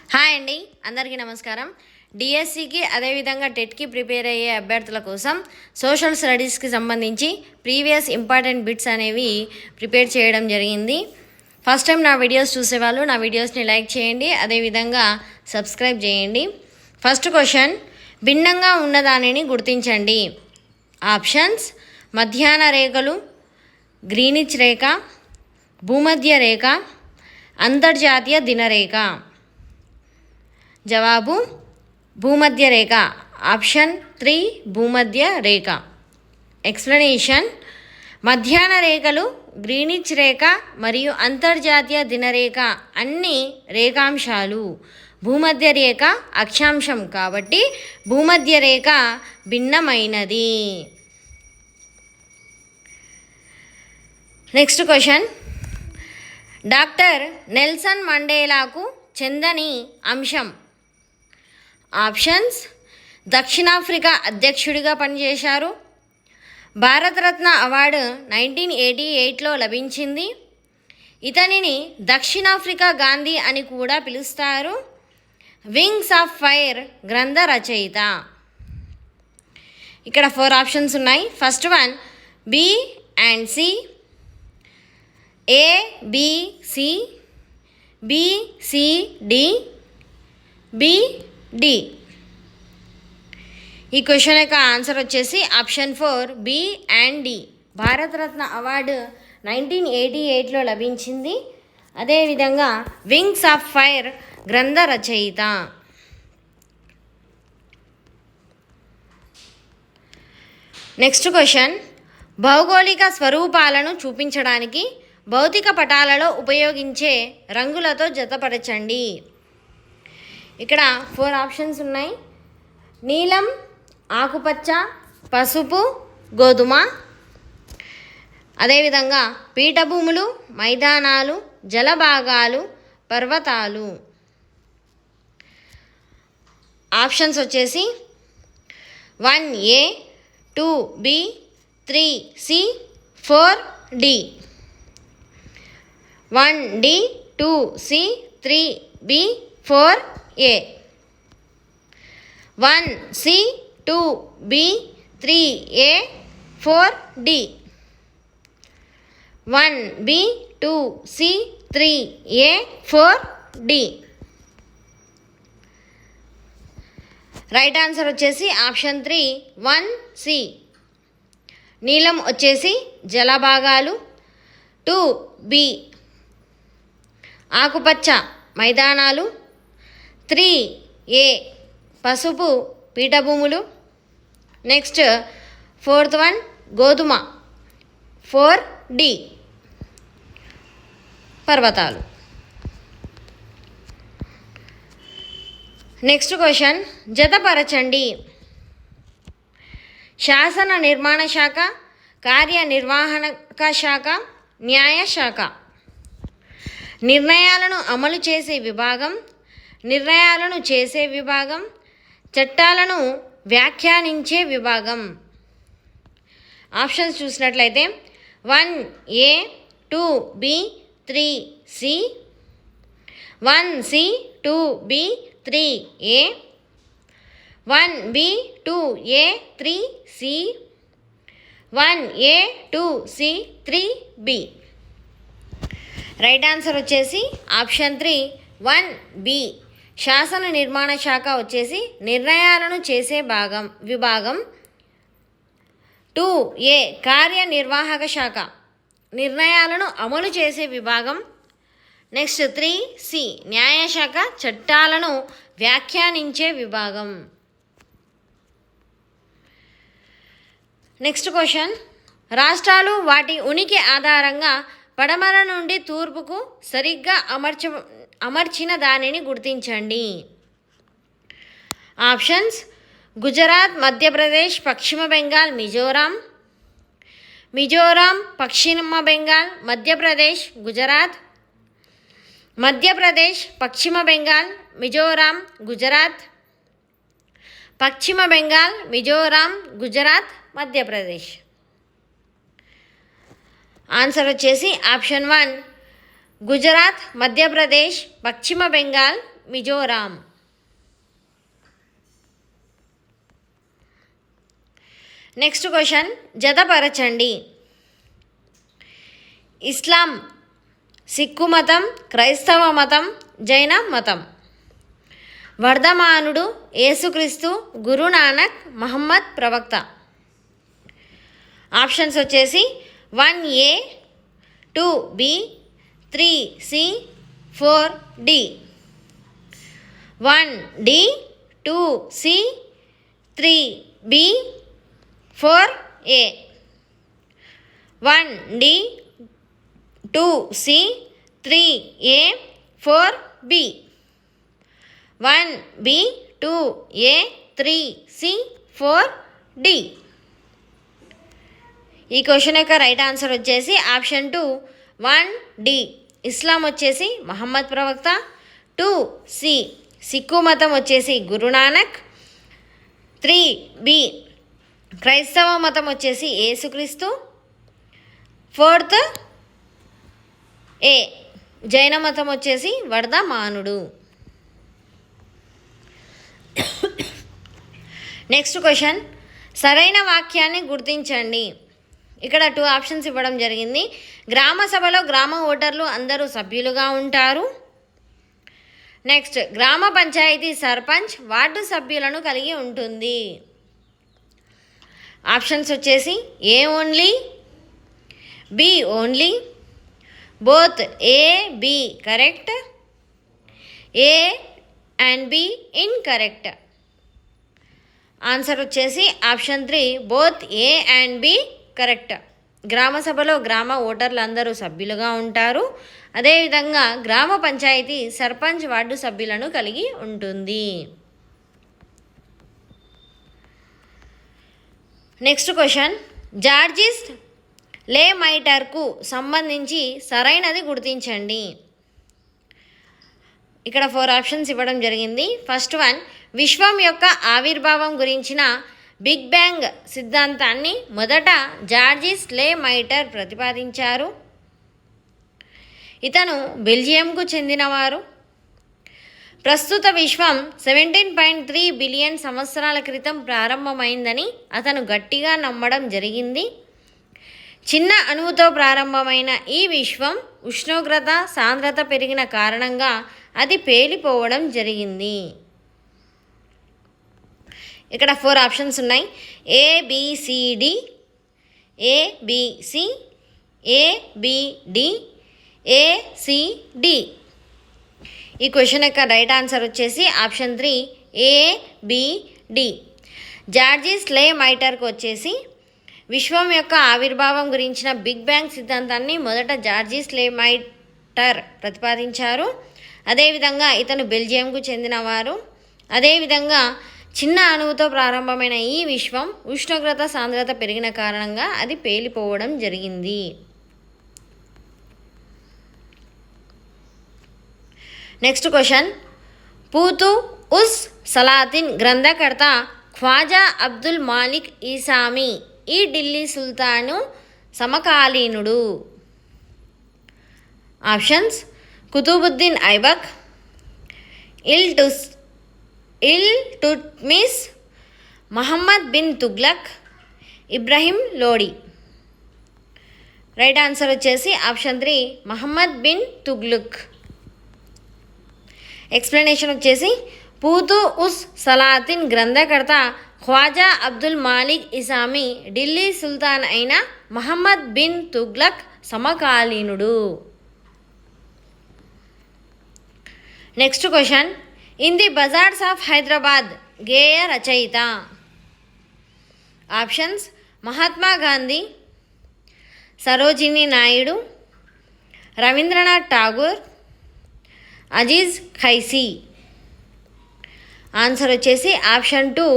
Hi అండి, అందరికీ నమస్కారం. డిఎస్సికి అదేవిధంగా టెట్కి ప్రిపేర్ అయ్యే అభ్యర్థుల కోసం సోషల్ స్టడీస్కి సంబంధించి ప్రీవియస్ ఇంపార్టెంట్ బిట్స్ అనేవి ప్రిపేర్ చేయడం జరిగింది. ఫస్ట్ టైం నా వీడియోస్ చూసేవాళ్ళు నా వీడియోస్ని లైక్ చేయండి, అదేవిధంగా సబ్స్క్రైబ్ చేయండి. ఫస్ట్ క్వశ్చన్, భిన్నంగా ఉన్నదానిని గుర్తించండి. ఆప్షన్స్: మధ్యాహ్న రేఖలు, గ్రీనిచ్ రేఖ, భూమధ్య రేఖ, అంతర్జాతీయ దినరేఖ. జవాబు భూమధ్య రేఖ. ఆప్షన్ 3 భూమధ్య రేఖ. ఎక్స్ప్లెనేషన్: మధ్యాహ్న రేఖలు, గ్రీనిచ్ రేఖ మరియు అంతర్జాతీయ దినరేఖ అన్ని రేఖాంశాలు. భూమధ్య రేఖ అక్షాంశం కాబట్టి భూమధ్య రేఖ భిన్నమైనది. నెక్స్ట్ క్వశ్చన్, డాక్టర్ నెల్సన్ మండేలాకు చెందని అంశం. ఆప్షన్స్: దక్షిణాఫ్రికా అధ్యక్షుడిగా పనిచేశారు, భారతరత్న అవార్డు 1988లో లభించింది, ఇతనిని దక్షిణాఫ్రికా గాంధీ అని కూడా పిలుస్తారు, వింగ్స్ ఆఫ్ ఫైర్ గ్రంథ రచయిత. ఇక్కడ 4 ఆప్షన్స్ ఉన్నాయి. First one B and C, A B C, B C D, B D. ఈ క్వశ్చన్ యొక్క ఆన్సర్ వచ్చేసి option 4 B and D. Bharat Ratna award 1988లో లభించింది, అదేవిధంగా వింగ్స్ ఆఫ్ ఫైర్ గ్రంథ రచయిత. నెక్స్ట్ క్వశ్చన్, భౌగోళిక స్వరూపాలను చూపించడానికి భౌతిక పటాలలో ఉపయోగించే రంగులతో జతపరచండి. ఇక్కడ 4 ఆప్షన్స్ ఉన్నాయి. నీలం, ఆకుపచ్చ, పసుపు, గోధుమ. అదేవిధంగా పీఠభూములు, మైదానాలు, జలభాగాలు, పర్వతాలు. ఆప్షన్స్ వచ్చేసి 1A, 2B, 3C, 4D. 1D, 2C, 3B, 4A. 1C, 2B, 3A, 4D. 1B, 2C, 3A, 4D. Right answer వచ్చేసి ఆప్షన్ 3 1C. నీలం వచ్చేసి జలభాగాలు, 2B ఆకుపచ్చ మైదానాలు, 3A పసుపు పీఠభూములు, నెక్స్ట్ 4th వన్ గోధుమ, 4D పర్వతాలు. నెక్స్ట్ క్వశ్చన్, జతపరచండి. శాసన నిర్మాణ శాఖ, కార్యనిర్వాహక శాఖ, న్యాయశాఖ. నిర్ణయాలను అమలు చేసే విభాగం, నిర్ణయాలను చేసే విభాగం, చట్టాలను వ్యాఖ్యానించే విభాగం. ఆప్షన్స్ చూసినట్లయితే 1A, 2B, 3C, 1C, 2B, 3A, 1B, 2A, 3C, 1A, 2C, 3B. Right answer వచ్చేసి ఆప్షన్ 3 1B. శాసన నిర్మాణ శాఖ వచ్చేసి నిర్ణయాలను చేసే విభాగం. 2A కార్యనిర్వాహక శాఖ, నిర్ణయాలను అమలు చేసే విభాగం. నెక్స్ట్ 3C న్యాయశాఖ, చట్టాలను వ్యాఖ్యానించే విభాగం. నెక్స్ట్ క్వశ్చన్, రాష్ట్రాలు వాటి ఉనికి ఆధారంగా పడమర నుండి తూర్పుకు సరిగ్గా అమర్చిన దానిని గుర్తించండి. ఆప్షన్స్: గుజరాత్, మధ్యప్రదేశ్, పశ్చిమ బెంగాల్, మిజోరాం. మిజోరాం, పశ్చిమ బెంగాల్, మధ్యప్రదేశ్, గుజరాత్. మధ్యప్రదేశ్, పశ్చిమ బెంగాల్, మిజోరాం, గుజరాత్. పశ్చిమ బెంగాల్, మిజోరాం, గుజరాత్, మధ్యప్రదేశ్. ఆన్సర్ వచ్చేసి ఆప్షన్ 1 గుజరాత్, మధ్యప్రదేశ్, పశ్చిమ బెంగాల్, మిజోరాం. నెక్స్ట్ క్వశ్చన్ జతపరచండి. ఇస్లాం, సిక్కు మతం, క్రైస్తవ మతం, జైన మతం. వర్ధమానుడు, యేసుక్రీస్తు, గురునానక్, మహమ్మద్ ప్రవక్త. ఆప్షన్స్ వచ్చేసి 1A, 2B, 3C, 4D. 1D, 2C, 3B, 4A. 1D, 2C, 3A, 4B. 1B, 2A, 3C, 4D. ఈ క్వశ్చన్ యొక్క రైట్ ఆన్సర్ వచ్చేసి ఆప్షన్ 2 1D. ఇస్లాం వచ్చేసి మహమ్మద్ ప్రవక్త. 2C సిక్కు మతం వచ్చేసి గురునానక్. 3B క్రైస్తవ మతం వచ్చేసి యేసుక్రీస్తు. 4A జైన మతం వచ్చేసి వర్ధమానుడు. నెక్స్ట్ క్వశ్చన్ సరైన వాక్యాన్ని గుర్తించండి. ఇక్కడ 2 ఆప్షన్స్ ఇవ్వడం జరిగింది. గ్రామ సభలో గ్రామ ఓటర్లు అందరూ సభ్యులుగా ఉంటారు. నెక్స్ట్ గ్రామ పంచాయతీ సర్పంచ్ వార్డు సభ్యులను కలిగి ఉంటుంది. ఆప్షన్స్ వచ్చేసి A only, B only, both A B correct, A and B incorrect. Answer వచ్చేసి option 3 both A and B correct. గ్రామ సభలో గ్రామ ఓటర్లు అందరూ సభ్యులుగా ఉంటారు. అదేవిధంగా గ్రామ పంచాయతీ సర్పంచ్ వార్డు సభ్యులను కలిగి ఉంటుంది. నెక్స్ట్ క్వశ్చన్ జార్జిస్ లేమైటర్కు సంబంధించి సరైనది గుర్తించండి. ఇక్కడ 4 ఆప్షన్స్ ఇవ్వడం జరిగింది. ఫస్ట్ వన్ విశ్వం యొక్క ఆవిర్భావం గురించిన బిగ్ బ్యాంగ్ సిద్ధాంతాన్ని మొదట జార్జిస్ లేమైటర్ ప్రతిపాదించారు. ఇతను బెల్జియంకు చెందినవారు. ప్రస్తుత విశ్వం 17.3 బిలియన్ సంవత్సరాల క్రితం ప్రారంభమైందని అతను గట్టిగా నమ్మడం జరిగింది. చిన్న అణువుతో ప్రారంభమైన ఈ విశ్వం ఉష్ణోగ్రత సాంద్రత పెరిగిన కారణంగా అది పేలిపోవడం జరిగింది. ఇక్కడ 4 ఆప్షన్స్ ఉన్నాయి. ABCD, ABC, ABD, ACD. ఈ క్వశ్చన్ యొక్క రైట్ ఆన్సర్ వచ్చేసి ఆప్షన్ 3 ABD. జార్జిస్ లేమైటర్కు వచ్చేసి విశ్వం యొక్క ఆవిర్భావం గురించిన బిగ్ బ్యాంగ్ సిద్ధాంతాన్ని మొదట జార్జిస్ లేమైటర్ ప్రతిపాదించారు. అదేవిధంగా ఇతను బెల్జియంకు చెందినవారు. అదేవిధంగా చిన్న అణువుతో ప్రారంభమైన ఈ విశ్వం ఉష్ణోగ్రత సాంద్రత పెరిగిన కారణంగా అది పేలిపోవడం జరిగింది. నెక్స్ట్ క్వశ్చన్ పూతు ఉస్ సలాతిన్ గ్రంథకర్త ఖ్వాజా అబ్దుల్ మాలిక్ ఈసామి ఈ ఢిల్లీ సుల్తాను సమకాలీనుడు. Options Qutbuddin Aibak, Iltutmish, Muhammad bin Tughlaq, Ibrahim Lodi. Right answer వచ్చేసి ఆప్షన్ 3 మహమ్మద్ బిన్ తుగ్లక్. ఎక్స్ప్లెనేషన్ వచ్చేసి పూతు ఉస్ సలాతిన్ గ్రంథకర్త ఖ్వాజా అబ్దుల్ మాలిక్ ఇసామి ఢిల్లీ సుల్తాన్ అయిన మహమ్మద్ బిన్ తుగ్లక్ సమకాలీనుడు. Next question in the bazaars of Hyderabad గేయ రచయిత. ఆప్షన్స్ మహాత్మా గాంధీ, సరోజినీ నాయుడు, రవీంద్రనాథ్ ఠాగూర్, అజీజ్ ఖైసీ. ఆన్సర్ వచ్చేసి ఆప్షన్ 2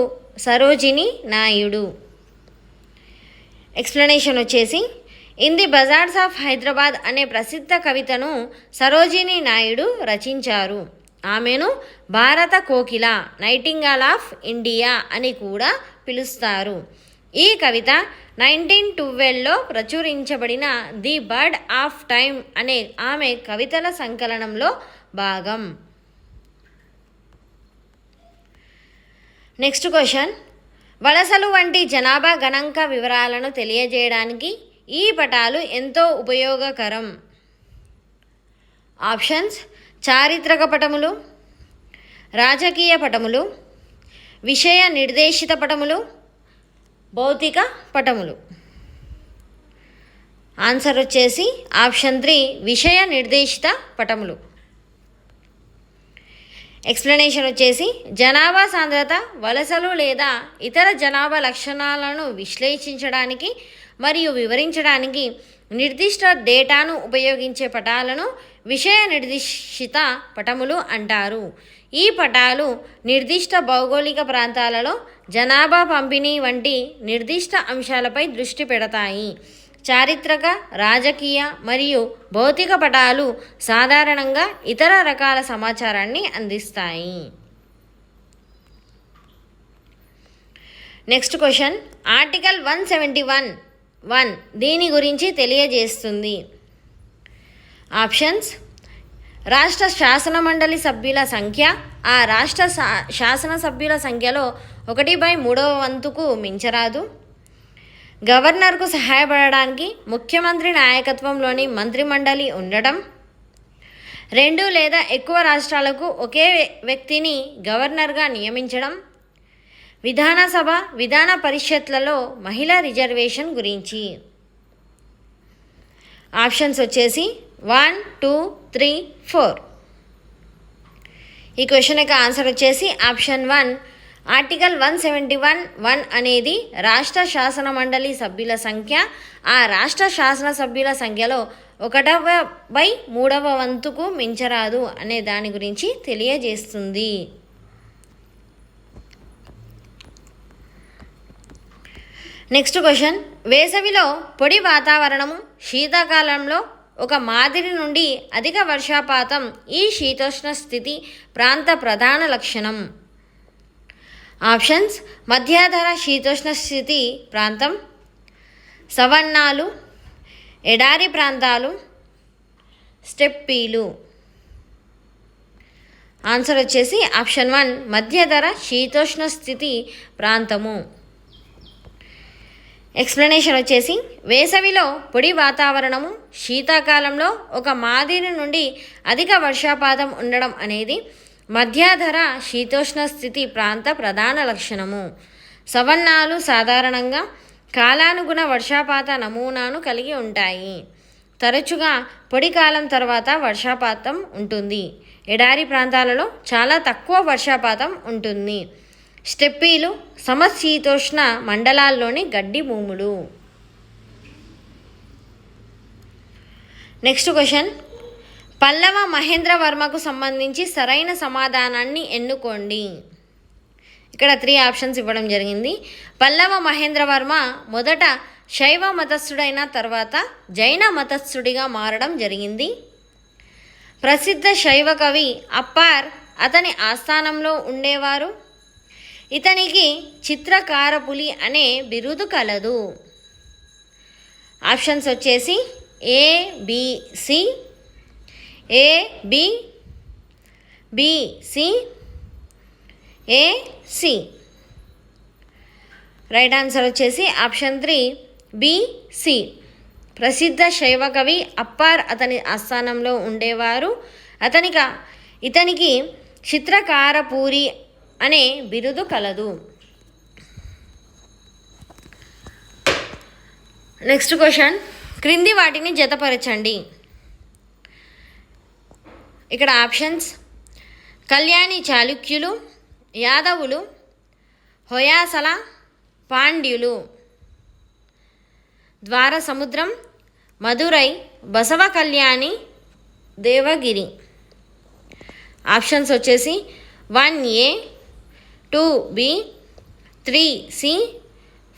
సరోజినీ నాయుడు. ఎక్స్ప్లెనేషన్ వచ్చేసి in the bazaars of Hyderabad అనే ప్రసిద్ధ కవితను సరోజినీ నాయుడు రచించారు. ఆమెను భారత కోకిల, నైటింగేల్ ఆఫ్ ఇండియా అని కూడా పిలుస్తారు. ఈ కవిత 1912లో ప్రచురించబడిన ది బర్డ్ ఆఫ్ టైమ్ అనే ఆమె కవితల సంకలనంలో భాగం. నెక్స్ట్ క్వశ్చన్, వలసలు వంటి జనాభా గణాంక వివరాలను తెలియజేయడానికి ఈ పటాలు ఎంతో ఉపయోగకరం. ఆప్షన్స్: చారిత్రక పటములు, రాజకీయ పటములు, విషయ నిర్దేశిత పటములు, భౌతిక పటములు. ఆన్సర్ వచ్చేసి ఆప్షన్ 3 విషయ నిర్దేశిత పటములు. ఎక్స్ప్లెనేషన్ వచ్చేసి, జనాభా సాంద్రత, వలసలు లేదా ఇతర జనాభా లక్షణాలను విశ్లేషించడానికి మరియు వివరించడానికి నిర్దిష్ట డేటాను ఉపయోగించే పటాలను విషయ నిర్దేశిత పటములు అంటారు. ఈ పటాలు నిర్దిష్ట భౌగోళిక ప్రాంతాలలో జనాభా పంపిణీ వంటి నిర్దిష్ట అంశాలపై దృష్టి పెడతాయి. చారిత్రక, రాజకీయ మరియు భౌతిక పటాలు సాధారణంగా ఇతర రకాల సమాచారాన్ని అందిస్తాయి. నెక్స్ట్ క్వశ్చన్, ఆర్టికల్ 171(1) దీని గురించి తెలియజేస్తుంది. ఆప్షన్స్: రాష్ట్ర శాసనమండలి సభ్యుల సంఖ్య ఆ రాష్ట్ర శాసనసభ్యుల సంఖ్యలో 1/3 వంతుకు మించరాదు. గవర్నర్కు సహాయపడడానికి ముఖ్యమంత్రి నాయకత్వంలోని మంత్రిమండలి ఉండటం. 2 లేదా ఎక్కువ రాష్ట్రాలకు ఒకే వ్యక్తిని గవర్నర్గా నియమించడం. విధానసభ, విధాన పరిషత్లలో మహిళా రిజర్వేషన్ గురించి. ఆప్షన్స్ వచ్చేసి 1, 2, 3, 4. ఈ క్వశ్చన్ యొక్క ఆన్సర్ వచ్చేసి ఆప్షన్ 1. ఆర్టికల్ 171(1) అనేది రాష్ట్ర శాసన మండలి సభ్యుల సంఖ్య ఆ రాష్ట్ర శాసనసభ్యుల సంఖ్యలో 1/3 వంతుకు మించరాదు అనే దాని గురించి తెలియజేస్తుంది. నెక్స్ట్ క్వశ్చన్, వేసవిలో పొడి వాతావరణము, శీతాకాలంలో ఒక మాదిరి నుండి అధిక వర్షపాతం ఈ శీతోష్ణ స్థితి ప్రాంత ప్రధాన లక్షణం. ఆప్షన్స్: మధ్యధరా శీతోష్ణ స్థితి ప్రాంతం, సవన్నాలు, ఎడారి ప్రాంతాలు, స్టెప్పీలు. ఆన్సర్ వచ్చేసి ఆప్షన్ 1 మధ్యధర శీతోష్ణ స్థితి ప్రాంతము. ఎక్స్ప్లెనేషన్ వచ్చేసి, వేసవిలో పొడి వాతావరణము, శీతాకాలంలో ఒక మాదిరి నుండి అధిక వర్షపాతం ఉండడం అనేది మధ్యధర శీతోష్ణ స్థితి ప్రాంత ప్రధాన లక్షణము. సవన్నాలు సాధారణంగా కాలానుగుణ వర్షపాత నమూనాను కలిగి ఉంటాయి. తరచుగా పొడి కాలం తర్వాత వర్షపాతం ఉంటుంది. ఎడారి ప్రాంతాలలో చాలా తక్కువ వర్షపాతం ఉంటుంది. స్టెప్పీలు సమశీతోష్ణ మండలాల్లోని గడ్డి భూములు. నెక్స్ట్ క్వశ్చన్, పల్లవ మహేంద్రవర్మకు సంబంధించి సరైన సమాధానాన్ని ఎన్నుకోండి. ఇక్కడ 3 ఆప్షన్స్ ఇవ్వడం జరిగింది. పల్లవ మహేంద్రవర్మ మొదట శైవ మతస్థుడైన తర్వాత జైన మతస్థుడిగా మారడం జరిగింది. ప్రసిద్ధ శైవ కవి అప్పార్ అతని ఆస్థానంలో ఉండేవారు. ఇతనికి చిత్రకారపులి అనే బిరుదు కలదు. ఆప్షన్స్ వచ్చేసి A, B, C, A, B, B, C, A, C. Right answer వచ్చేసి ఆప్షన్ 3 B, C. ప్రసిద్ధ శైవ కవి అప్పార్ అతని ఆస్థానంలో ఉండేవారు. ఇతనికి చిత్రకారపూరి అనే బిరుదు కలదు. నెక్స్ట్ క్వశ్చన్, క్రింది వాటిని జతపరచండి. ఇక్కడ ఆప్షన్స్: కళ్యాణి చాళుక్యులు, యాదవులు, హొయాసల, పాండ్యులు. ద్వార సముద్రం, మదురై, బసవ కళ్యాణి, దేవగిరి. ఆప్షన్స్ వచ్చేసి 1A, 2B, 3C,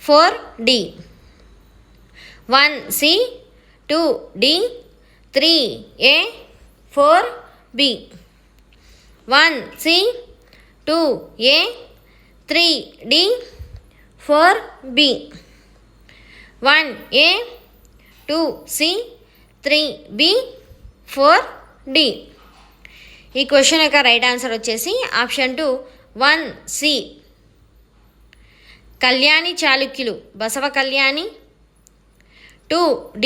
4D. 1C, 2D, 3A, 4B. 1C, 2A, 3D, 4B. 1A, 2C, 3B, 4D. ఈ క్వశ్చన్ యొక్క రైట్ ఆన్సర్ వచ్చేసి ఆప్షన్ 2 1C. కళ్యాణి చాళుక్యులు బసవ కళ్యాణి. 2D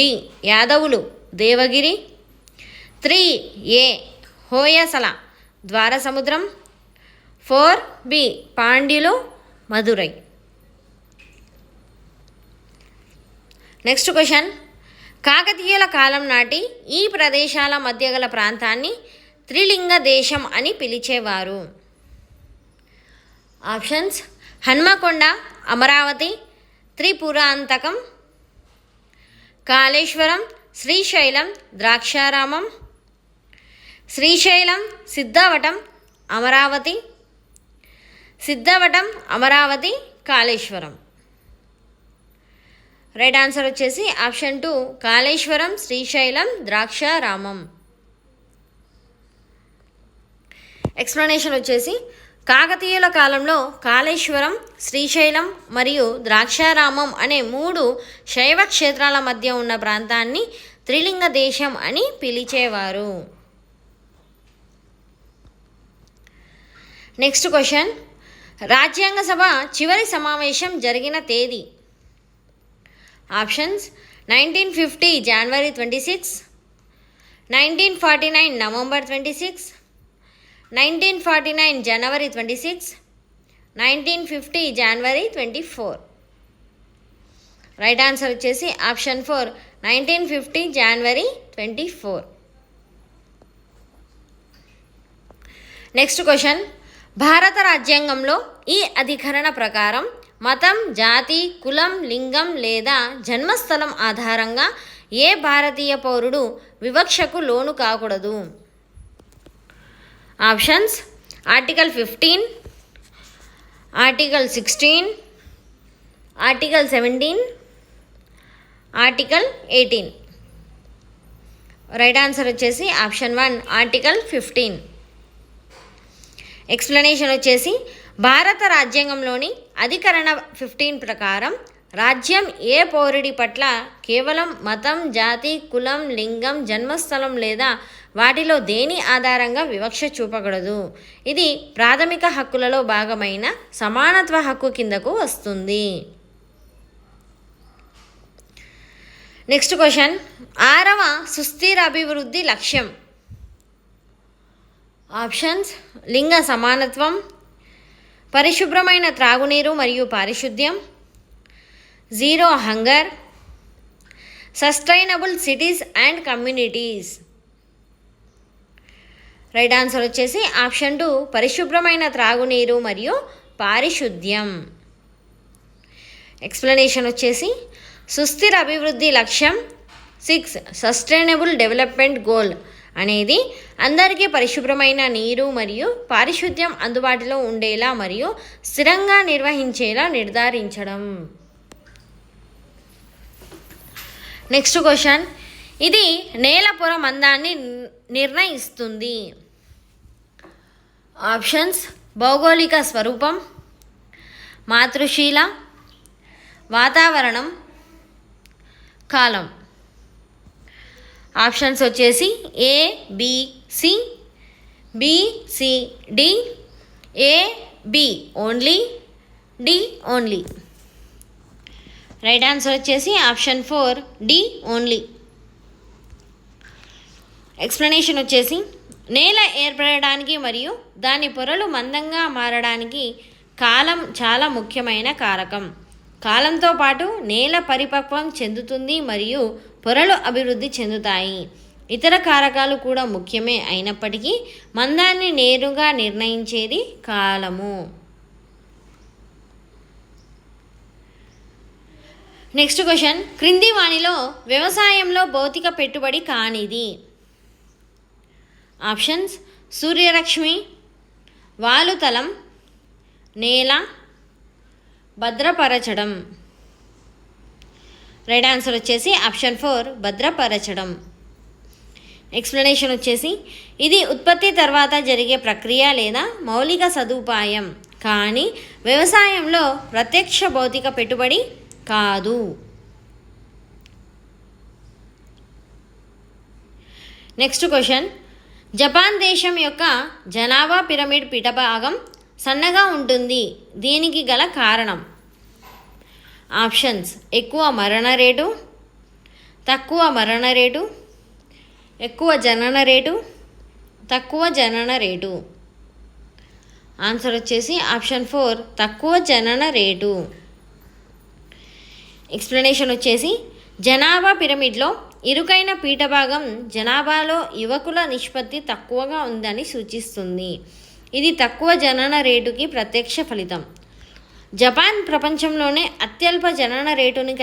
యాదవులు దేవగిరి. 3A హోయసల ద్వారసముద్రం. 4B పాండ్యులు మదురై. నెక్స్ట్ క్వశ్చన్, కాకతీయుల కాలం నాటి ఈ ప్రదేశాల మధ్య గల ప్రాంతాన్ని త్రిలింగ దేశం అని పిలిచేవారు. Options: Hanamkonda, Amaravati, Tripurantakam, Kaleshwaram, Srisailam, Draksharamam, Srisailam, Siddhavatam, Amaravati, Siddhavatam, Amaravati, Kaleshwaram. Right answer వచ్చేసి ఆప్షన్ 2 కాళేశ్వరం, శ్రీశైలం, ద్రాక్షారామం. ఎక్స్ప్లెనేషన్ వచ్చేసి కాకతీయుల కాలంలో కాళేశ్వరం, శ్రీశైలం మరియు ద్రాక్షారామం అనే 3 శైవ క్షేత్రాల మధ్య ఉన్న ప్రాంతాన్ని త్రిలింగ దేశం అని పిలిచేవారు. నెక్స్ట్ క్వశ్చన్, రాజ్యాంగ సభ చివరి సమావేశం జరిగిన తేదీ. ఆప్షన్స్: 1950 జనవరి 26, 1949 నవంబర్ 26, 1949 జనవరి 26, 1950 జనవరి 24. రైట్ ఆన్సర్ వచ్చేసి ఆప్షన్ 4 1950 జనవరి 24. నెక్స్ట్ క్వశ్చన్, భారత రాజ్యాంగంలో ఈ అధికరణ ప్రకారం మతం, జాతి, కులం, లింగం లేదా జన్మస్థలం ఆధారంగా ఏ భారతీయ పౌరుడు వివక్షకు లోను కాకూడదు. Options: article 15, article 16, article 17, article 18. Right answer వచ్చేసి ఆప్షన్ 1 ఆర్టికల్ 15. ఎక్స్ప్లెనేషన్ వచ్చేసి భారత రాజ్యాంగంలోని అధికరణ 15 ప్రకారం రాజ్యం ఏ పౌరుడి పట్ల కేవలం మతం, జాతి, కులం, లింగం, జన్మస్థలం లేదా వాటిలో దేని ఆధారంగా వివక్ష చూపకూడదు. ఇది ప్రాథమిక హక్కులలో భాగమైన సమానత్వ హక్కు కిందకు వస్తుంది. నెక్స్ట్ క్వశ్చన్, 6వ సుస్థిర అభివృద్ధి లక్ష్యం. ఆప్షన్స్: లింగ సమానత్వం, పరిశుభ్రమైన త్రాగునీరు మరియు పారిశుద్ధ్యం, zero hunger, sustainable cities and communities. Right answer వచ్చేసి ఆప్షన్ 2 పరిశుభ్రమైన త్రాగునీరు మరియు పారిశుద్ధ్యం. ఎక్స్ప్లెనేషన్ వచ్చేసి సుస్థిర అభివృద్ధి లక్ష్యం 6 సస్టైనబుల్ డెవలప్మెంట్ గోల్ అనేది అందరికీ పరిశుభ్రమైన నీరు మరియు పారిశుద్ధ్యం అందుబాటులో ఉండేలా మరియు స్థిరంగా నిర్వహించేలా నిర్ధారించడం. నెక్స్ట్ క్వశ్చన్, ఇది నేల పొర మందాన్ని నిర్ణయిస్తుంది. ఆప్షన్స్: భౌగోళిక స్వరూపం, మాతృశీల, వాతావరణం, కాలం. ఆప్షన్స్ వచ్చేసి A, B, C, B, C, D, A, B only, D only. Right answer వచ్చేసి ఆప్షన్ 4 D ఓన్లీ. ఎక్స్ప్లెనేషన్ వచ్చేసి నేల ఏర్పడడానికి మరియు దాని పొరలు మందంగా మారడానికి కాలం చాలా ముఖ్యమైన కారకం. కాలంతో పాటు నేల పరిపక్వం చెందుతుంది మరియు పొరలు అభివృద్ధి చెందుతాయి. ఇతర కారకాలు కూడా ముఖ్యమే అయినప్పటికీ మందాన్ని నేరుగా నిర్ణయించేది కాలము. నెక్స్ట్ క్వశ్చన్, క్రింది వానిలో వ్యవసాయంలో భౌతిక పెట్టుబడి కానిది. ఆప్షన్స్: సూర్యరశ్మి, వాలుతలం, నేల, భద్రపరచడం. రైట్ ఆన్సర్ వచ్చేసి ఆప్షన్ 4 భద్రపరచడం. ఎక్స్ప్లెనేషన్ వచ్చేసి ఇది ఉత్పత్తి తర్వాత జరిగే ప్రక్రియ లేదా మౌలిక సదుపాయం, కానీ వ్యవసాయంలో ప్రత్యక్ష భౌతిక పెట్టుబడి కాదు. నెక్స్ట్ క్వశ్చన్, జపాన్ దేశం యొక్క జనాభా పిరమిడ్ పీఠభాగం సన్నగా ఉంటుంది. దీనికి గల కారణం. ఆప్షన్స్: ఎక్కువ మరణ రేటు, తక్కువ మరణ రేటు, ఎక్కువ జనన రేటు, తక్కువ జనన రేటు. ఆన్సర్ వచ్చేసి ఆప్షన్ 4 తక్కువ జనన రేటు. ఎక్స్ప్లెనేషన్ వచ్చేసి జనాభా పిరమిడ్లో ఇరుకైన పీఠభాగం జనాభాలో యువకుల నిష్పత్తి తక్కువగా ఉందని సూచిస్తుంది. ఇది తక్కువ జనన రేటుకి ప్రత్యక్ష ఫలితం. జపాన్ ప్రపంచంలోనే అత్యల్ప జనన రేటుని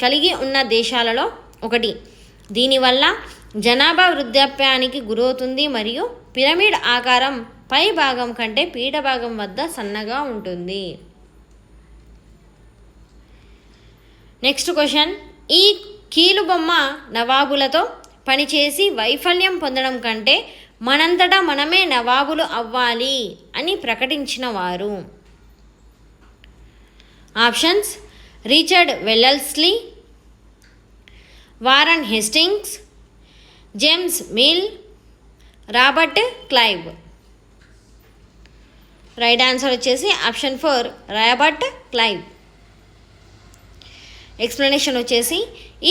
కలిగి ఉన్న దేశాలలో ఒకటి. దీనివల్ల జనాభా వృద్ధాప్యానికి గురవుతుంది మరియు పిరమిడ్ ఆకారం పై భాగం కంటే పీఠ భాగం వద్ద సన్నగా ఉంటుంది. నెక్స్ట్ క్వశ్చన్: ఈ కీలుబొమ్మ నవాబులతో పనిచేసి వైఫల్యం పొందడం కంటే మనంతటా మనమే నవాబులు అవ్వాలి అని ప్రకటించిన వారు. Options: Richard Wellesley, Warren Hastings, James Mill, Robert Clive. Right answer వచ్చేసి ఆప్షన్ 4 రాబర్ట్ క్లైవ్. ఎక్స్ప్లెనేషన్ వచ్చేసి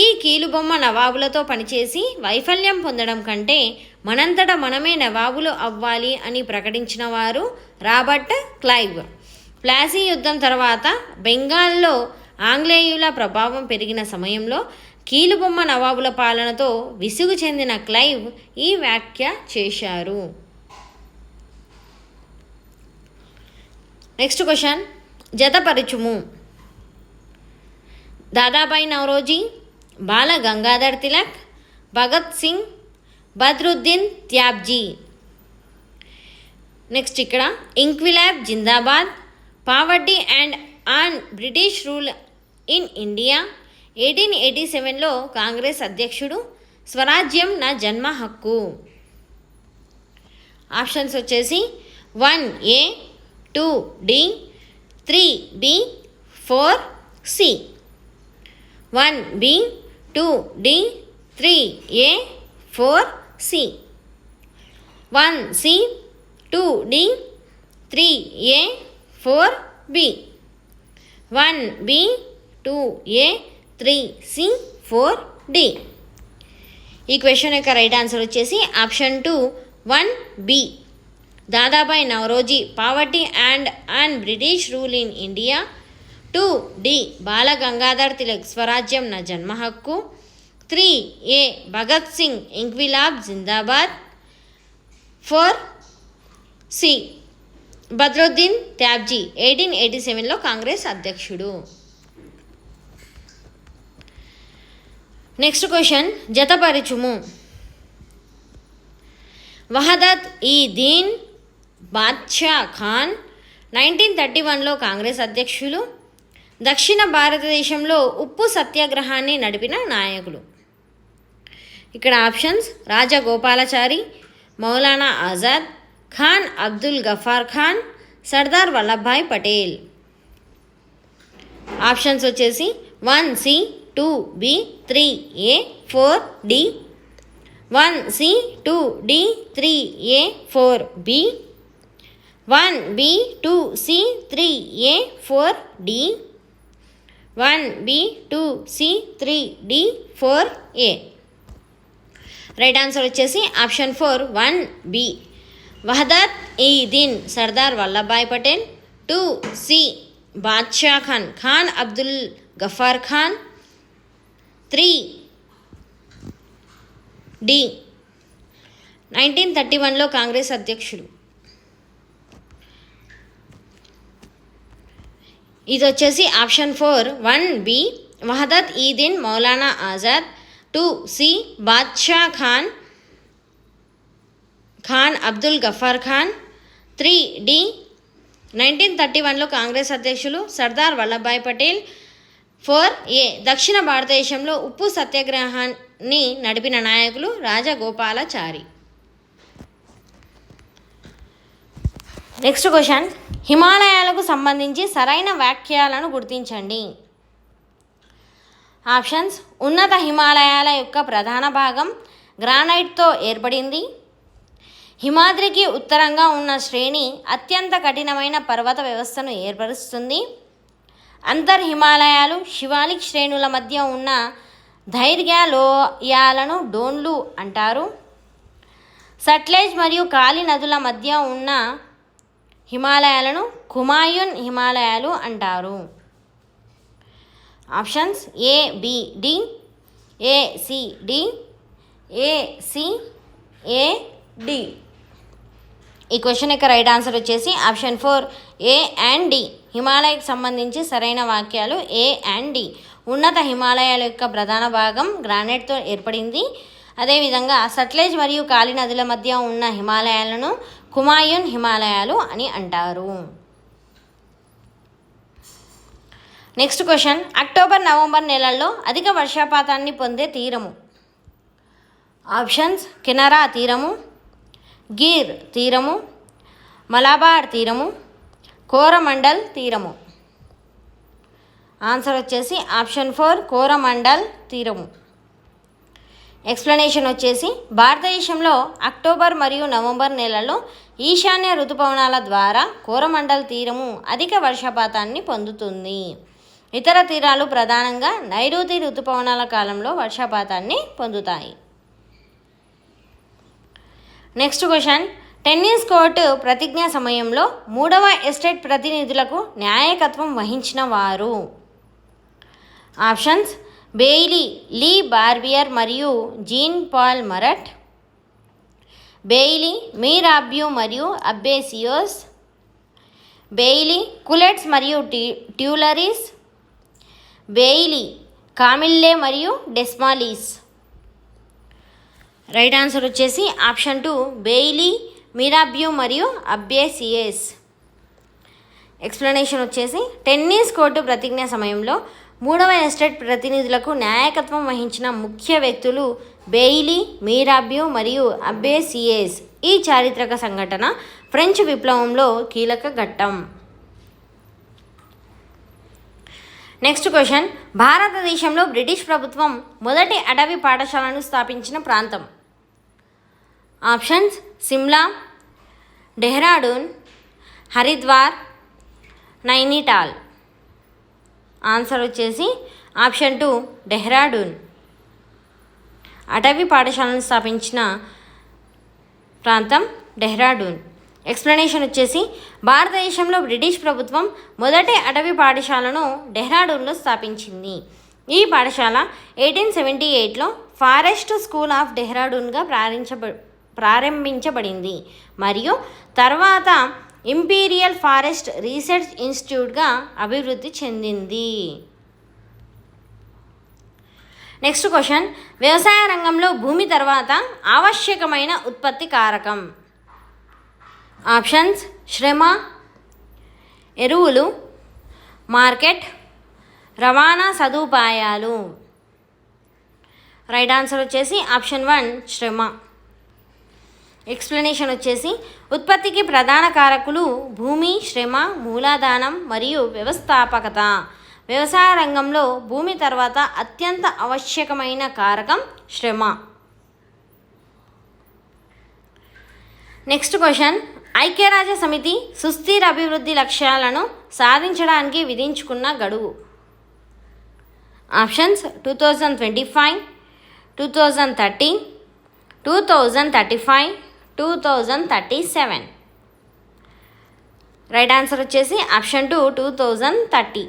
ఈ కీలుబొమ్మ నవాబులతో పనిచేసి వైఫల్యం పొందడం కంటే మనంతటా మనమే నవాబులు అవ్వాలి అని ప్రకటించిన వారు రాబర్ట్ క్లైవ్. ప్లాసీ యుద్ధం తర్వాత బెంగాల్లో ఆంగ్లేయుల ప్రభావం పెరిగిన సమయంలో కీలుబొమ్మ నవాబుల పాలనతో విసుగు చెందిన క్లైవ్ ఈ వ్యాఖ్య చేశారు. నెక్స్ట్ క్వశ్చన్: జతపరచుము. దాదాబాయి నౌరోజీ, బాల గంగాధర్ తిలక్, భగత్ సింగ్, బద్రుద్దీన్ త్యాబ్జీ. నెక్స్ట్ ఇక్కడ ఇంక్విలాబ్ జిందాబాద్, poverty and un British rule in India, 1887లో కాంగ్రెస్ అధ్యక్షుడు, స్వరాజ్యం నా జన్మ హక్కు. ఆప్షన్స్ వచ్చేసి 1A, 2D, 3B, 4C. 1B, 2D, 3A, 4C. 1C, 2D, 3A, 4B. 1B, 2A, 3C, 4D. ఈ క్వశ్చన్ యొక్క రైట్ ఆన్సర్ వచ్చేసి option 2 1B. Dadabhai Naoroji, poverty and un British rule in India. 2D బాల గంగాధర్ తిలక్, స్వరాజ్యం నా జన్మ హక్కు. 3A భగత్ సింగ్, ఇంక్విలాబ్ జిందాబాద్. 4C Badruddin Tyabji, 1887లో Congress అధ్యక్షుడు. Next question: జతపరచుము. వహదత్ ఈ దీన్ బాద్షా ఖాన్ 1931లో కాంగ్రెస్ అధ్యక్షులు. దక్షిణ భారతదేశంలో ఉప్పు సత్యాగ్రహాన్ని నడిపిన నాయకులు. ఇక్కడ ఆప్షన్స్: రాజగోపాలాచారి, మౌలానా ఆజాద్, ఖాన్ అబ్దుల్ గఫార్ ఖాన్, సర్దార్ వల్లభాయ్ పటేల్. ఆప్షన్స్ వచ్చేసి 1C, 2B, 3A, 4D. 1C, 2D, 3A, 4B. 1B, 2C, 3A, 4D. 1B, 2C, 3D, 4A. Right answer వచ్చేసి ఆప్షన్ 4 1B. వహదత్ ఈ దిన్ సర్దార్ వల్లభాయ్ పటేల్. 2C బాద్షా ఖాన్, ఖాన్ అబ్దుల్ గఫార్ ఖాన్. 3D 1931లో కాంగ్రెస్ అధ్యక్షుడు. ఇది వచ్చేసి ఆప్షన్ 4 1B. వహదత్ ఈ దిన్ మౌలానా ఆజాద్. 2C బాద్షా ఖాన్, ఖాన్ అబ్దుల్ గఫార్ ఖాన్. 3D 1931లో కాంగ్రెస్ అధ్యక్షులు సర్దార్ వల్లభాయ్ పటేల్. 4A దక్షిణ భారతదేశంలో ఉప్పు సత్యాగ్రహాన్ని నడిపిన నాయకులు రాజగోపాలాచారి. నెక్స్ట్ క్వశ్చన్: హిమాలయాలకు సంబంధించి సరైన వాక్యాలను గుర్తించండి. ఆప్షన్స్: ఉన్నత హిమాలయాల యొక్క ప్రధాన భాగం గ్రానైట్తో ఏర్పడింది. హిమాద్రికి ఉత్తరంగా ఉన్న శ్రేణి అత్యంత కఠినమైన పర్వత వ్యవస్థను ఏర్పరుస్తుంది. అంతర్ హిమాలయాలు శివాలిక్ శ్రేణుల మధ్య ఉన్న దైర్ఘ్య లోయాలను డోన్లు అంటారు. సట్లెజ్ మరియు కాలి నదుల మధ్య ఉన్న హిమాలయాలను కుమాయున్ హిమాలయాలు అంటారు. Options A B D, A C D, A C A D. ఈ క్వశ్చన్ యొక్క రైట్ ఆన్సర్ వచ్చేసి ఆప్షన్ 4 ఏ అండ్ డి. హిమాలయకు సంబంధించి సరైన వాక్యాలు ఏ అండ్ డి. ఉన్నత హిమాలయాల యొక్క ప్రధాన భాగం గ్రానైట్తో ఏర్పడింది. అదేవిధంగా సట్లెజ్ మరియు కాలి నదుల మధ్య ఉన్న హిమాలయాలను కుమాయున్ హిమాలయాలు అని అంటారు. నెక్స్ట్ క్వశ్చన్, అక్టోబర్ నవంబర్ నెలల్లో అధిక వర్షపాతాన్ని పొందే తీరము. ఆప్షన్స్ కెనరా తీరము, గిర్ తీరము, మలబార్ తీరము, కోరమండల్ తీరము. ఆన్సర్ వచ్చేసి ఆప్షన్ 4 కోరమండల్ తీరము. ఎక్స్ప్లెనేషన్ వచ్చేసి భారతదేశంలో అక్టోబర్ మరియు నవంబర్ నెలల్లో ఈశాన్య ఋతుపవనాల ద్వారా కోరమండల్ తీరము అధిక వర్షపాతాన్ని పొందుతుంది. ఇతర తీరాలు ప్రధానంగా నైరుతి ఋతుపవనాల కాలంలో వర్షపాతాన్ని పొందుతాయి. నెక్స్ట్ క్వశ్చన్, టెన్నిస్ కోర్టు ప్రతిజ్ఞా సమయంలో 3వ ఎస్టేట్ ప్రతినిధులకు నాయకత్వం వహించిన వారు. ఆప్షన్స్ బెయిలీ, లీ బార్బియర్ మరియు జీన్ పాల్ మరట్, బెయిలీ, మీరాబ్యూ మరియు అబ్బేసియోస్, బెయిలీ, కులెట్స్ మరియు ట్యూలరీస్, బెయిలీ, కామిల్లే మరియు డెస్మాలీస్. రైట్ ఆన్సర్ వచ్చేసి ఆప్షన్ 2 బెయిలీ, మీరాబ్యూ మరియు అబ్బేసియస్. ఎక్స్ప్లెనేషన్ వచ్చేసి టెన్నిస్ కోర్టు ప్రతిజ్ఞ సమయంలో 3వ ఎస్టేట్ ప్రతినిధులకు నాయకత్వం వహించిన ముఖ్య వ్యక్తులు బెయిలీ, మీరాబ్యూ మరియు అబ్బేసియస్. ఈ చారిత్రక సంఘటన ఫ్రెంచ్ విప్లవంలో కీలక ఘట్టం. నెక్స్ట్ క్వశ్చన్, భారతదేశంలో బ్రిటిష్ ప్రభుత్వం మొదటి అటవీ పాఠశాలను స్థాపించిన ప్రాంతం. ఆప్షన్స్ సిమ్లా, డెహ్రాడూన్, హరిద్వార్, నైనిటాల్. ఆన్సర్ వచ్చేసి ఆప్షన్ 2 డెహ్రాడూన్. అటవీ పాఠశాలను స్థాపించిన ప్రాంతం డెహ్రాడూన్. ఎక్స్ప్లెనేషన్ వచ్చేసి భారతదేశంలో బ్రిటిష్ ప్రభుత్వం మొదటి అటవీ పాఠశాలను డెహ్రాడూన్లో స్థాపించింది. ఈ పాఠశాల 1878లో ఫారెస్ట్ స్కూల్ ఆఫ్ డెహ్రాడూన్గా ప్రారంభించబడింది మరియు తర్వాత ఇంపీరియల్ ఫారెస్ట్ రీసెర్చ్ ఇన్స్టిట్యూట్గా అభివృద్ధి చెందింది. నెక్స్ట్ క్వశ్చన్, వ్యవసాయ రంగంలో భూమి తర్వాత ఆవశ్యకమైన ఉత్పత్తి కారకం. ఆప్షన్స్ శ్రమ, ఎరువులు, మార్కెట్, రవాణా సదుపాయాలు. రైట్ ఆన్సర్ వచ్చేసి ఆప్షన్ 1 శ్రమ. ఎక్స్ప్లెనేషన్ వచ్చేసి ఉత్పత్తికి ప్రధాన కారకులు భూమి, శ్రమ, మూలధనం మరియు వ్యవస్థాపకత. వ్యవసాయ రంగంలో భూమి తర్వాత అత్యంత ఆవశ్యకమైన కారకం శ్రమ. నెక్స్ట్ క్వశ్చన్, ఐక్యరాజ్య సమితి సుస్థిర అభివృద్ధి లక్ష్యాలను సాధించడానికి విధించుకున్న గడువు. ఆప్షన్స్ 2025, 2030, 2035, 2037. రైట్ ఆన్సర్ వచ్చేసి ఆప్షన్ 2 2030.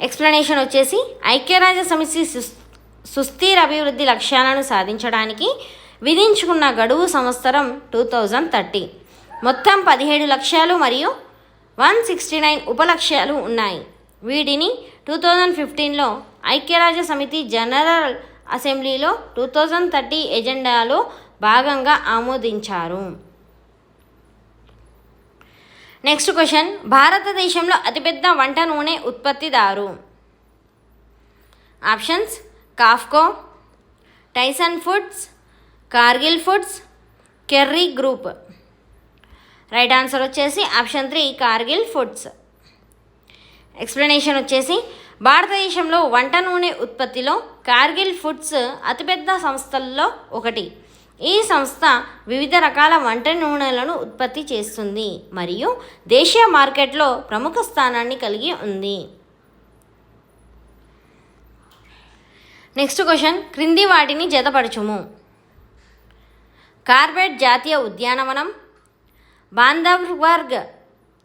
ఎక్స్ప్లెనేషన్ వచ్చేసి ఐక్యరాజ్య సమితి సుస్థిర అభివృద్ధి లక్ష్యాలను సాధించడానికి విధించుకున్న గడువు సంవత్సరం 2030. మొత్తం 17 లక్ష్యాలు మరియు 169 ఉపలక్ష్యాలు ఉన్నాయి. వీటిని 2015లో ఐక్యరాజ్య సమితి జనరల్ అసెంబ్లీలో 2030 ఎజెండాలో భాగంగా ఆమోదించారు. నెక్స్ట్ క్వశ్చన్, భారతదేశంలో అతిపెద్ద వంట నూనె ఉత్పత్తిదారు. ఆప్షన్స్ కాఫ్కో, Tyson Foods, Cargill Foods, Kerry Group. Right answer వచ్చేసి ఆప్షన్ 3 కార్గిల్ ఫుడ్స్. ఎక్స్ప్లెనేషన్ వచ్చేసి భారతదేశంలో వంట నూనె ఉత్పత్తిలో కార్గిల్ ఫుడ్స్ అతిపెద్ద సంస్థల్లో ఒకటి. ఈ సంస్థ వివిధ రకాల వంట నూనెలను ఉత్పత్తి చేస్తుంది మరియు దేశీయ మార్కెట్లో ప్రముఖ స్థానాన్ని కలిగి ఉంది. నెక్స్ట్ క్వశ్చన్, క్రింది వాటిని జతపరచుము. కార్బెట్ జాతీయ ఉద్యానవనం, బాంధవ్గఢ్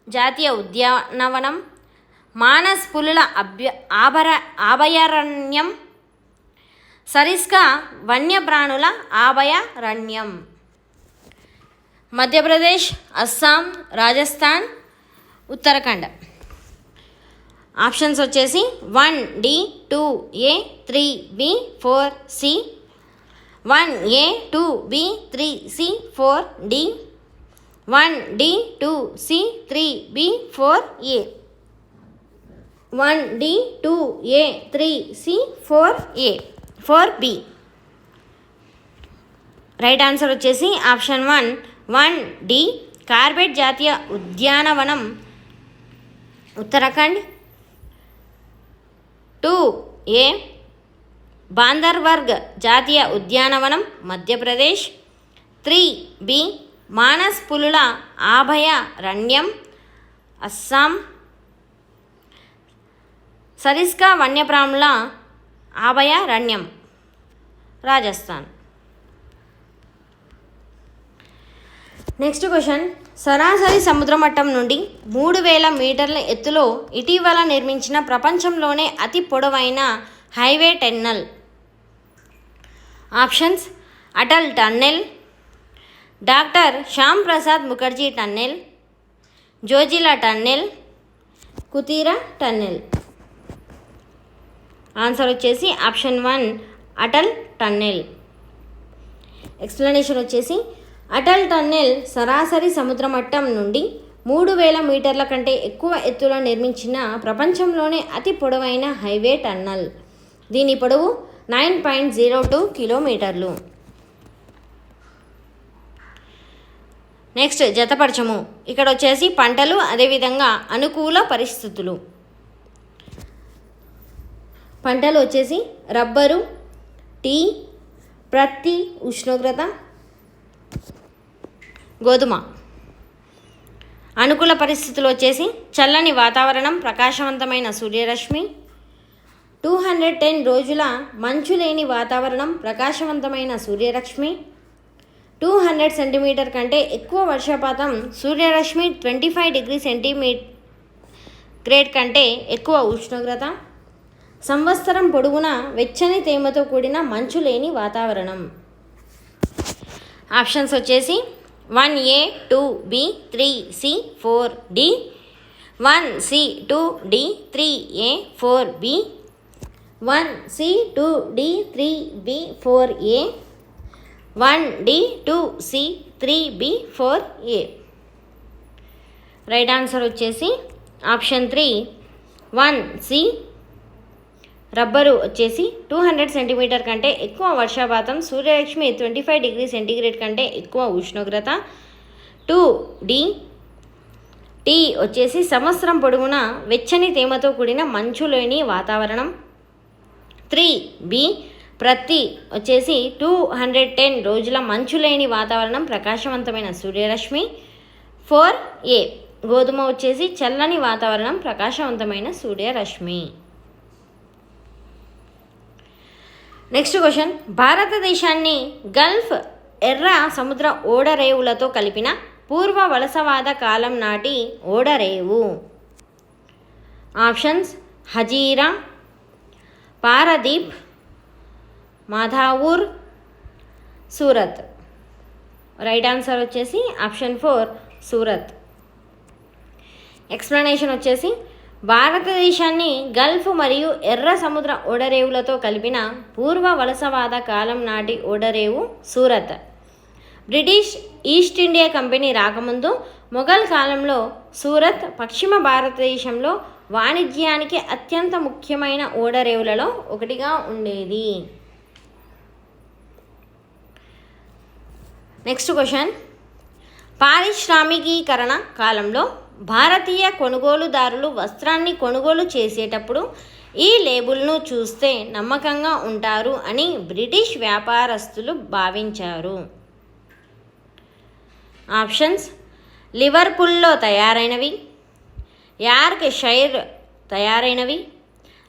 జాతీయ ఉద్యానవనం, మానస్ పులుల అభయారణ్యం, సరిస్కా వన్యప్రాణుల అభయారణ్యం. మధ్యప్రదేశ్, అస్సాం, రాజస్థాన్, ఉత్తరాఖండ్. ఆప్షన్స్ వచ్చేసి 1D, 2A, 3B, 4C, 1A, 2B, 3C, 4D, 1D, 2C, 3B, 4A, 1D, 2A, 3C, 4A, 4B. Right answer వచ్చేసి ఆప్షన్ 1D కార్బెట్ జాతీయ ఉద్యానవనం ఉత్తరాఖండ్, 2A బాంధవ్గఢ్ జాతీయ ఉద్యానవనం మధ్యప్రదేశ్, 3B మానస్ పులుల అభయారణ్యం అస్సాం, సరిస్కా వన్యప్రాణుల అభయారణ్యం రాజస్థాన్. నెక్స్ట్ క్వశ్చన్, సరాసరి సముద్ర మట్టం నుండి 3000 మీటర్ల ఎత్తులో ఇటీవల నిర్మించిన ప్రపంచంలోనే అతి పొడవైన highway tunnel. Options: Atal tunnel, doctor Shyam Prasad Mukherjee tunnel, Zojila tunnel, Kuthira tunnel. Answer వచ్చేసి ఆప్షన్ 1 అటల్ టన్నెల్. ఎక్స్ప్లెనేషన్ వచ్చేసి అటల్ టన్నెల్ సరాసరి సముద్ర మట్టం నుండి 3000 మీటర్ల కంటే ఎక్కువ ఎత్తులో నిర్మించిన ప్రపంచంలోనే అతి పొడవైన హైవే టన్నెల్. దీని పొడవు 9.02 కిలోమీటర్లు. నెక్స్ట్ జతపరచము. ఇక్కడ వచ్చేసి పంటలు, అదేవిధంగా అనుకూల పరిస్థితులు. పంటలు వచ్చేసి రబ్బరు, టీ, ప్రత్తి, ఉష్ణోగ్రత, గోధుమ. అనుకూల పరిస్థితులు వచ్చేసి చల్లని వాతావరణం, ప్రకాశవంతమైన సూర్యరశ్మి, 210 రోజుల మంచు లేని వాతావరణం, ప్రకాశవంతమైన సూర్యరశ్మి, 200 సెంటీమీటర్ కంటే ఎక్కువ వర్షపాతం, సూర్యరశ్మి, 25 డిగ్రీ సెంటీగ్రేడ్ కంటే ఎక్కువ ఉష్ణోగ్రత, సంవత్సరం పొడవునా వెచ్చని తేమతో కూడిన మంచు లేని వాతావరణం. ఆప్షన్స్ వచ్చేసి 1A, 2B, 3C, 4D, 1C, 2D, 3A, 4B, 1C, 2D, 3B, 4A, 1D, 2C, 3B, 4A. Right answer వచ్చేసి ఆప్షన్ 3 1C. రబ్బరు వచ్చేసి 200 సెంటీమీటర్ కంటే ఎక్కువ వర్షపాతం, సూర్యరశ్మి, 25 డిగ్రీ సెంటీగ్రేడ్ కంటే ఎక్కువ ఉష్ణోగ్రత, 2D. టీ వచ్చేసి సంవత్సరం పొడవునా వెచ్చని తేమతో కూడిన మంచు లేని వాతావరణం, 3B. ప్రత్తి వచ్చేసి 210 రోజుల మంచు లేని వాతావరణం, ప్రకాశవంతమైన సూర్యరశ్మి, 4A. గోధుమ వచ్చేసి చల్లని వాతావరణం, ప్రకాశవంతమైన సూర్యరశ్మి. నెక్స్ట్ క్వశ్చన్, భారతదేశాన్ని గల్ఫ్ ఎర్ర సముద్ర ఓడరేవులతో కలిపిన పూర్వ వలసవాద కాలం నాటి ఓడరేవు. Options: Hazira, Paradip, Madhavpur, Surat. Right answer వచ్చేసి ఆప్షన్ 4 సూరత్. ఎక్స్ప్లెనేషన్ వచ్చేసి భారతదేశాన్ని గల్ఫ్ మరియు ఎర్ర సముద్ర ఓడరేవులతో కలిపిన పూర్వ వలసవాద కాలం నాటి ఓడరేవు Surat. British east India company రాకముందు మొఘల్ కాలంలో సూరత్ పశ్చిమ భారతదేశంలో వాణిజ్యానికి అత్యంత ముఖ్యమైన ఓడరేవులలో ఒకటిగా ఉండేది. నెక్స్ట్ క్వశ్చన్, పారిశ్రామికీకరణ కాలంలో భారతీయ కొనుగోలుదారులు వస్త్రాన్ని కొనుగోలు చేసేటప్పుడు ఈ లేబుల్ను చూస్తే నమ్మకంగా ఉంటారు అని బ్రిటిష్ వ్యాపారస్తులు భావించారు. ఆప్షన్స్ లివర్పూల్లో తయారైనవి, యార్క్ షైర్ తయారైనవి,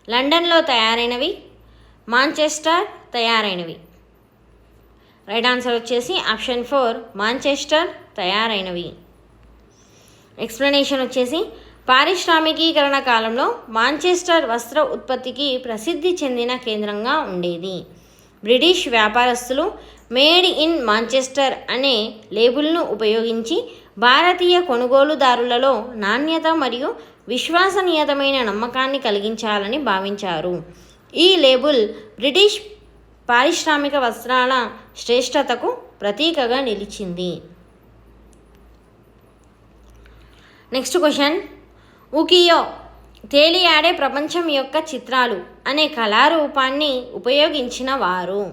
లండన్లో తయారైనవి, మాంచెస్టర్ తయారైనవి. రైట్ ఆన్సర్ వచ్చేసి ఆప్షన్ 4 మాంచెస్టర్ తయారైనవి. ఎక్స్ప్లెనేషన్ వచ్చేసి పారిశ్రామికీకరణ కాలంలో మాంచెస్టర్ వస్త్ర ఉత్పత్తికి ప్రసిద్ధి చెందిన కేంద్రంగా ఉండేది. బ్రిటిష్ వ్యాపారస్తులు మేడ్ ఇన్ మాంచెస్టర్ అనే లేబుల్ను ఉపయోగించి భారతీయ కొనుగోలుదారులలో నాణ్యత మరియు విశ్వసనీయమైన నమ్మకాన్ని కలిగించాలని భావించారు. ఈ లేబుల్ బ్రిటిష్ పారిశ్రామిక వస్త్రాల శ్రేష్టతకు ప్రతీకగా నిలిచింది. నెక్స్ట్ క్వశ్చన్, ఉకియో తేలియాడే ప్రపంచం యొక్క చిత్రాలు అనే కళారూపాన్ని ఉపయోగించిన వారు.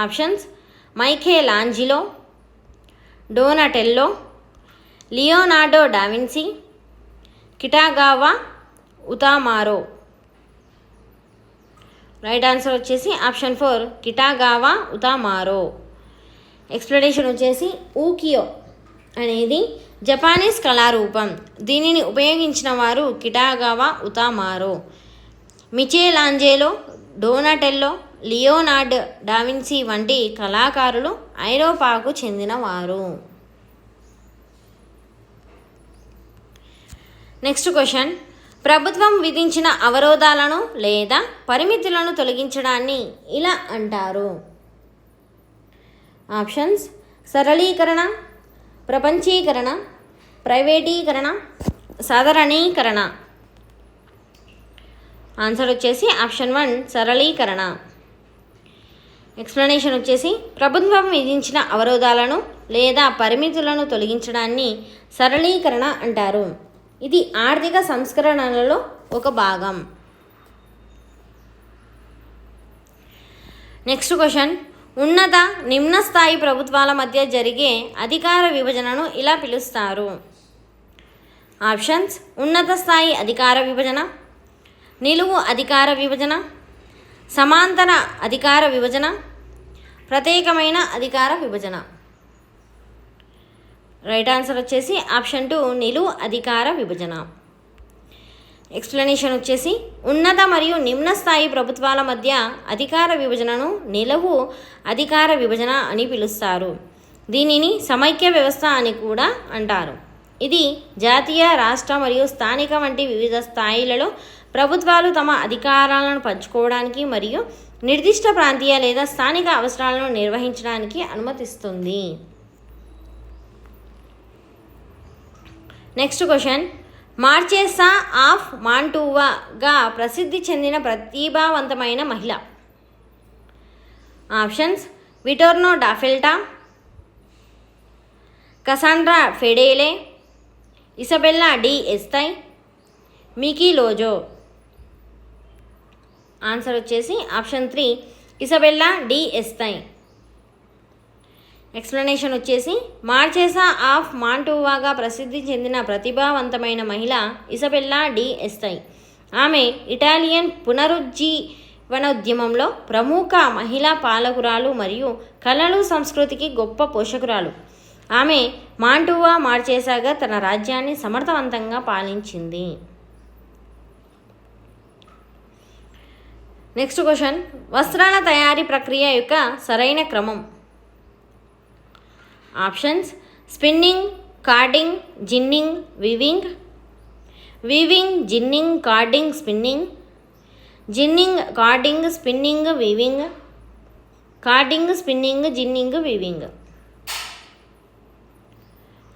Options Michelangelo, Donatello, Leonardo da Vinci, Kitagawa Utamaro. Right answer వచ్చేసి ఆప్షన్ 4 కిటాగావా ఉతామారో. ఎక్స్ప్లెనేషన్ వచ్చేసి ఊకియో అనేది జపానీస్ కళారూపం. దీనిని ఉపయోగించిన వారు కిటాగావా ఉతామారో. మిచెలాంజెలో, డోనాటెల్లో, లియోనార్డో డావిన్సీ వంటి కళాకారులు ఐరోపాకు చెందినవారు. నెక్స్ట్ క్వశ్చన్, ప్రభుత్వం విధించిన అవరోధాలను లేదా పరిమితులను తొలగించడాన్ని ఇలా అంటారు. ఆప్షన్స్ సరళీకరణ, ప్రపంచీకరణ, ప్రైవేటీకరణ, సాధారణీకరణ. ఆన్సర్ వచ్చేసి ఆప్షన్ 1 సరళీకరణ. ఎక్స్ప్లెనేషన్ వచ్చేసి ప్రభుత్వం విధించిన అవరోధాలను లేదా పరిమితులను తొలగించడాన్ని సరళీకరణ అంటారు. ఇది ఆర్థిక సంస్కరణలలో ఒక భాగం. నెక్స్ట్ క్వశ్చన్, ఉన్నత నిమ్న స్థాయి ప్రభుత్వాల మధ్య జరిగే అధికార విభజనను ఇలా పిలుస్తారు. ఆప్షన్స్ ఉన్నత స్థాయి అధికార విభజన, నిలువు అధికార విభజన, సమాంతర అధికార విభజన, ప్రత్యేకమైన అధికార విభజన. రైట్ ఆన్సర్ వచ్చేసి ఆప్షన్ 2 నిలువు అధికార విభజన. ఎక్స్ప్లెనేషన్ వచ్చేసి ఉన్నత మరియు నిమ్న స్థాయి ప్రభుత్వాల మధ్య అధికార విభజనను నిలువు అధికార విభజన అని పిలుస్తారు. దీనిని సమైక్య వ్యవస్థ అని కూడా అంటారు. ఇది జాతీయ, రాష్ట్ర మరియు స్థానిక వంటి వివిధ స్థాయిలలో ప్రభుత్వాలు తమ అధికారాలను పంచుకోవడానికి మరియు నిర్దిష్ట ప్రాంతీయ లేదా స్థానిక అవసరాలను నిర్వహించడానికి అనుమతిస్తుంది. నెక్స్ట్ క్వశ్చన్, మార్చెసా ఆఫ్ మాంటూవాగా ప్రసిద్ధి చెందిన ప్రతిభావంతమైన మహిళ. Options Vittorino da Feltre, Cassandra Fedele, Isabella d' Este, మికీ లోజో. ఆన్సర్ వచ్చేసి option 3 Isabella d' Este. Explanation వచ్చేసి మార్చెసా ఆఫ్ మాంటూవాగా ప్రసిద్ధి చెందిన ప్రతిభావంతమైన మహిళ ఇసబెల్లా డి ఎస్తై. ఆమె ఇటాలియన్ పునరుజ్జీవనోద్యమంలో ప్రముఖ మహిళా పాలకురాలు మరియు కళలు సంస్కృతికి గొప్ప పోషకురాలు. ఆమె మాంటూవా మార్చెసాగా తన రాజ్యాన్ని సమర్థవంతంగా పాలించింది. నెక్స్ట్ క్వశ్చన్, వస్త్రాల తయారీ ప్రక్రియ యొక్క సరైన క్రమం. Options spinning, carding, ginning, weaving, weaving, ginning, carding, spinning, ginning, carding, spinning, weaving, carding, spinning, ginning, weaving.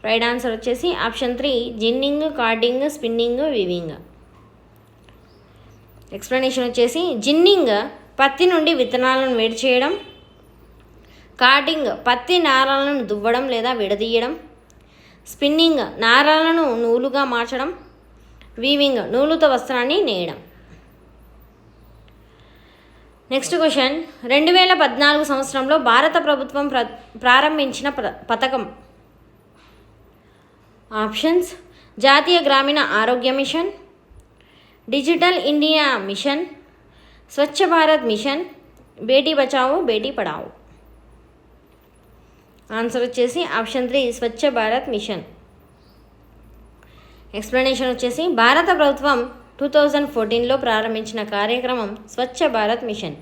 Right answer వచ్చేసి option 3 ginning, carding, spinning, weaving. Explanation వచ్చేసి జిన్నింగ్ పత్తి నుండి విత్తనాలను వేడి చేయడం, కార్డింగ్ పత్తి నారలను దువ్వడం లేదా విడదీయడం, స్పిన్నింగ్ నారలను నూలుగా మార్చడం, వీవింగ్ నూలుతో వస్త్రాన్ని నేయడం. నెక్స్ట్ క్వశ్చన్, 2014 సంవత్సరంలో భారత ప్రభుత్వం ప్రారంభించిన పథకం. ఆప్షన్స్ జాతీయ గ్రామీణ ఆరోగ్య machine, digital India mission, Swachh Bharat machine, Beti Bachao Beti Padhao. Answer వచ్చేసి option 3 Swachh Bharat machine. Explanation వచ్చేసి భారత ప్రభుత్వం 2014లో ప్రారంభించిన కార్యక్రమం స్వచ్ఛ భారత్ మిషన్.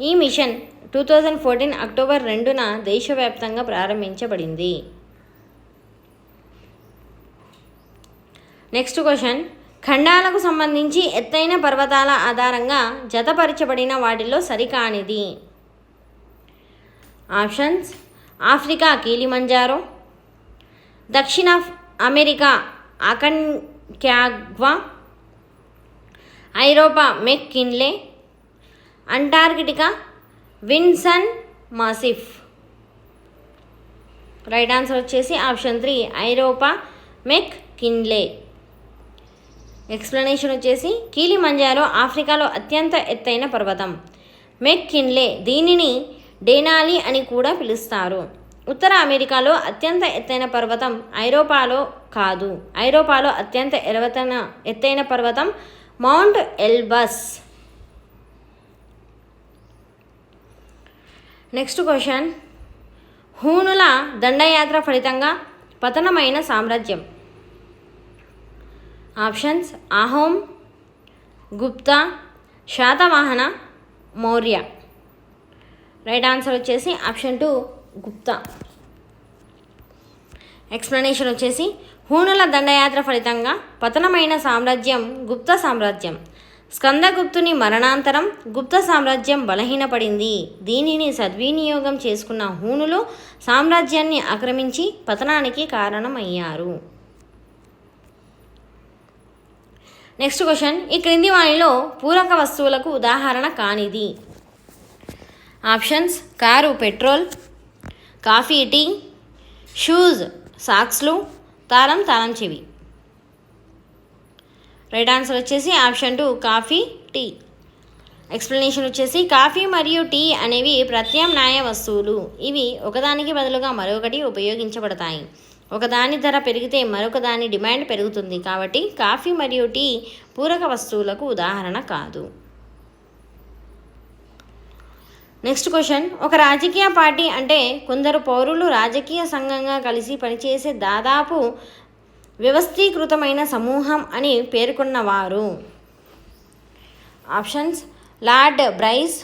ఈ మిషన్ 2014 అక్టోబర్ 2న దేశవ్యాప్తంగా ప్రారంభించబడింది. నెక్స్ట్ క్వశ్చన్, ఖండాలకు సంబంధించి ఎత్తైన పర్వతాల ఆధారంగా జతపరచబడిన వాటిలో సరికానిది. ఆప్షన్స్: ఆఫ్రికా కిలిమంజారో, దక్షిణ అమెరికా అకాన్కాగ్వా, ఐరోపా McKinley, Antarctica Vinson Massif. Right answer వచ్చేసి ఆప్షన్ 3 ఐరోపా మెక్కిన్లే. ఎక్స్ప్లెనేషన్ వచ్చేసి కిలిమంజారో ఆఫ్రికాలో అత్యంత ఎత్తైన పర్వతం. మెక్కిన్లే దీనిని డేనాలి అని కూడా పిలుస్తారు. ఉత్తర అమెరికాలో అత్యంత ఎత్తైన పర్వతం ఐరోపాలో అత్యంత ఎత్తైన పర్వతం మౌంట్ ఎల్బస్. నెక్స్ట్ క్వశ్చన్, హూనుల దండయాత్ర ఫలితంగా పతనమైన సామ్రాజ్యం. Options: Ahom, Gupta, Satavahana, Maurya. Right answer వచ్చేసి ఆప్షన్ 2 గుప్తా. ఎక్స్ప్లెనేషన్ వచ్చేసి హూనుల దండయాత్ర ఫలితంగా పతనమైన సామ్రాజ్యం గుప్త సామ్రాజ్యం. స్కందగుప్తుని మరణాంతరం గుప్త సామ్రాజ్యం బలహీనపడింది. దీనిని సద్వినియోగం చేసుకున్న హూనులు సామ్రాజ్యాన్ని ఆక్రమించి పతనానికి కారణమయ్యారు. నెక్స్ట్ క్వశ్చన్, ఈ క్రింది వానిలో పూరక వస్తువులకు ఉదాహరణ కానిది. Options: car petrol, coffee tea, shoes సాక్స్లు, తాళం చెవి. రైట్ ఆన్సర్ వచ్చేసి ఆప్షన్ 2 కాఫీ టీ. ఎక్స్ప్లెనేషన్ వచ్చేసి కాఫీ మరియు టీ అనేవి ప్రత్యామ్నాయ వస్తువులు. ఇవి ఒకదానికి బదులుగా మరొకటి ఉపయోగించబడతాయి. ఒకదాని ధర పెరిగితే మరొక దాని డిమాండ్ పెరుగుతుంది. కాబట్టి కాఫీ మరియు టీ పూరక వస్తువులకు ఉదాహరణ కాదు. నెక్స్ట్ క్వశ్చన్, ఒక రాజకీయ పార్టీ అంటే కొందరు పౌరులు రాజకీయ సంఘంగా కలిసి పనిచేసే దాదాపు వ్యవస్థీకృతమైన సమూహం అని పేర్కొన్నవారు. Options: Lord Bryce,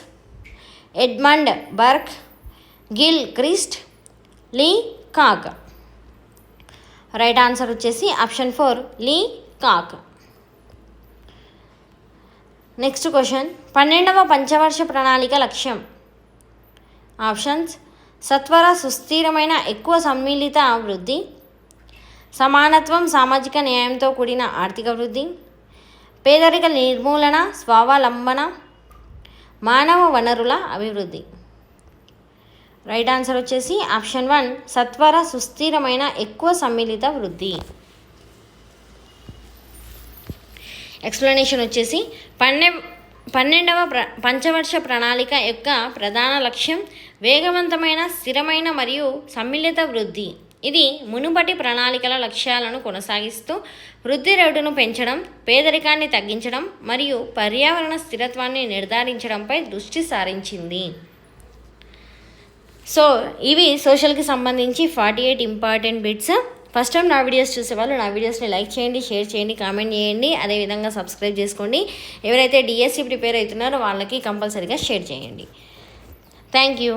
Edmund Burke, Gilchrist, Leacock. Right answer వచ్చేసి option 4 Leacock. Next question, 12వ పంచవర్ష ప్రణాళిక లక్ష్యం. ఆప్షన్స్: సత్వర సుస్థిరమైన ఎక్కువ సమ్మిళిత వృద్ధి, సమానత్వం సామాజిక న్యాయంతో కూడిన ఆర్థిక వృద్ధి, పేదరిక నిర్మూలన స్వావలంబన, మానవ వనరుల అభివృద్ధి. రైట్ ఆన్సర్ వచ్చేసి ఆప్షన్ 1 సత్వర సుస్థిరమైన ఎక్కువ సమ్మిళిత వృద్ధి. ఎక్స్ప్లెనేషన్ వచ్చేసి 12వ పంచవర్ష ప్రణాళిక యొక్క ప్రధాన లక్ష్యం వేగవంతమైన, స్థిరమైన మరియు సమ్మిళిత వృద్ధి. ఇది మునుపటి ప్రణాళికల లక్ష్యాలను కొనసాగిస్తూ వృద్ధి రేటును పెంచడం, పేదరికాన్ని తగ్గించడం మరియు పర్యావరణ స్థిరత్వాన్ని నిర్ధారించడంపై దృష్టి సారించింది. సో ఇవి సోషల్కి సంబంధించి 48 ఇంపార్టెంట్ బిట్స్. ఫస్ట్ టైం నా వీడియోస్ చూసేవాళ్ళు నా వీడియోస్ని లైక్ చేయండి, షేర్ చేయండి, కామెంట్ చేయండి, అదేవిధంగా సబ్స్క్రైబ్ చేసుకోండి. ఎవరైతే డిఎస్సి ప్రిపేర్ అవుతున్నారో వాళ్ళకి కంపల్సరీగా షేర్ చేయండి. Thank you.